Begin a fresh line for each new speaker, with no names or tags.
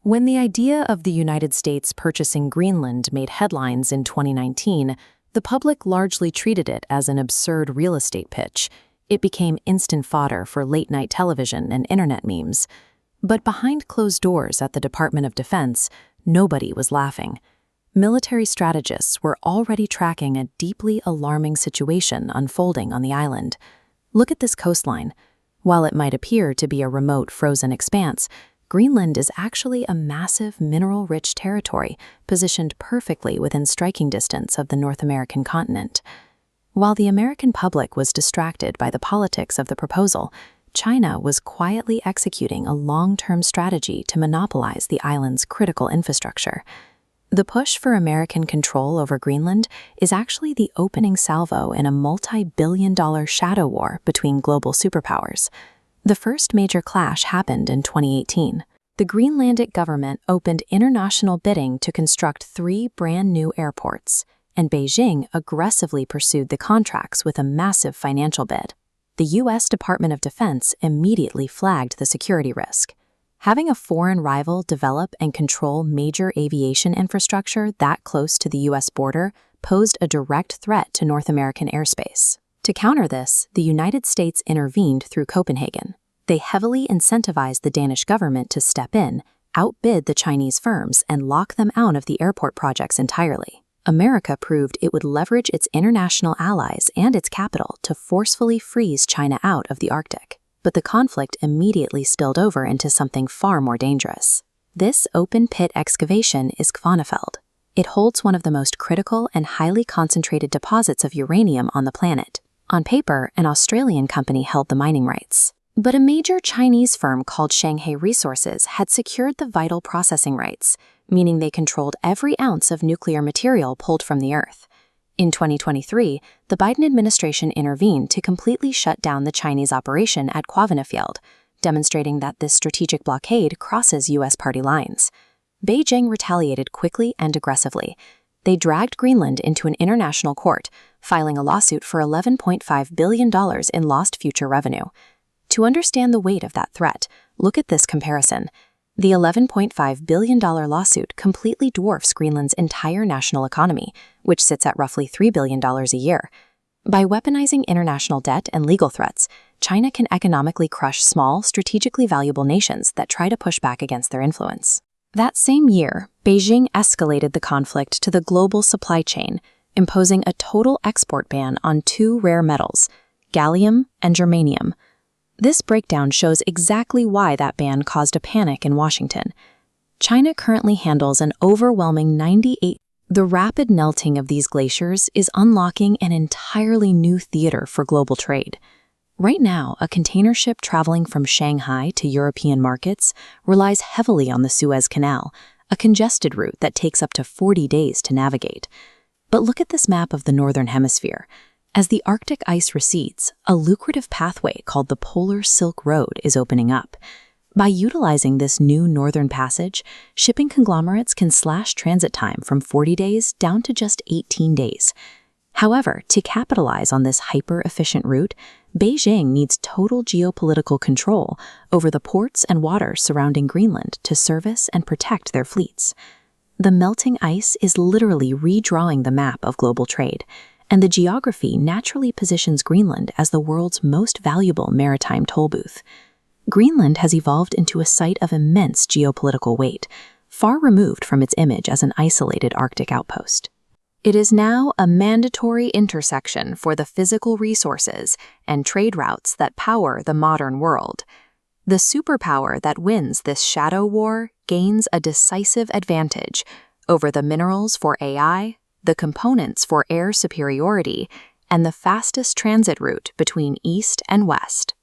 When the idea of the United States purchasing Greenland made headlines in 2019, the public largely treated it as an absurd real estate pitch. It became instant fodder for late-night television and internet memes. But behind closed doors at the Department of Defense, nobody was laughing. Military strategists were already tracking a deeply alarming situation unfolding on the island. Look at this coastline. While it might appear to be a remote, frozen expanse, Greenland is actually a massive, mineral-rich territory positioned perfectly within striking distance of the North American continent. While the American public was distracted by the politics of the proposal, China was quietly executing a long-term strategy to monopolize the island's critical infrastructure. The push for American control over Greenland is actually the opening salvo in a multi-billion-dollar shadow war between global superpowers. The first major clash happened in 2018. The Greenlandic government opened international bidding to construct 3 brand-new airports, and Beijing aggressively pursued the contracts with a massive financial bid. The U.S. Department of Defense immediately flagged the security risk. Having a foreign rival develop and control major aviation infrastructure that close to the U.S. border posed a direct threat to North American airspace. To counter this, the United States intervened through Copenhagen. They heavily incentivized the Danish government to step in, outbid the Chinese firms, and lock them out of the airport projects entirely. America proved it would leverage its international allies and its capital to forcefully freeze China out of the Arctic. But the conflict immediately spilled over into something far more dangerous. This open-pit excavation is Kvanefjeld. It holds one of the most critical and highly concentrated deposits of uranium on the planet. On paper, an Australian company held the mining rights. But a major Chinese firm called Shanghai Resources had secured the vital processing rights, meaning they controlled every ounce of nuclear material pulled from the Earth. In 2023, the Biden administration intervened to completely shut down the Chinese operation at Kvanefjeld, demonstrating that this strategic blockade crosses U.S. party lines. Beijing retaliated quickly and aggressively. They dragged Greenland into an international court, filing a lawsuit for $11.5 billion in lost future revenue. To understand the weight of that threat, look at this comparison. The $11.5 billion lawsuit completely dwarfs Greenland's entire national economy, which sits at roughly $3 billion a year. By weaponizing international debt and legal threats, China can economically crush small, strategically valuable nations that try to push back against their influence. That same year, Beijing escalated the conflict to the global supply chain, imposing a total export ban on 2 rare metals, gallium and germanium. This breakdown shows exactly why that ban caused a panic in Washington. China currently handles an overwhelming 98%. The rapid melting of these glaciers is unlocking an entirely new theater for global trade. Right now, a container ship traveling from Shanghai to European markets relies heavily on the Suez Canal, a congested route that takes up to 40 days to navigate. But look at this map of the Northern Hemisphere. As the Arctic ice recedes, a lucrative pathway called the Polar Silk Road is opening up. By utilizing this new northern passage, shipping conglomerates can slash transit time from 40 days down to just 18 days. However, to capitalize on this hyper-efficient route, Beijing needs total geopolitical control over the ports and waters surrounding Greenland to service and protect their fleets. The melting ice is literally redrawing the map of global trade, and the geography naturally positions Greenland as the world's most valuable maritime toll booth. Greenland has evolved into a site of immense geopolitical weight, far removed from its image as an isolated Arctic outpost. It is now a mandatory intersection for the physical resources and trade routes that power the modern world. The superpower that wins this shadow war gains a decisive advantage over the minerals for AI, the components for air superiority, and the fastest transit route between East and West.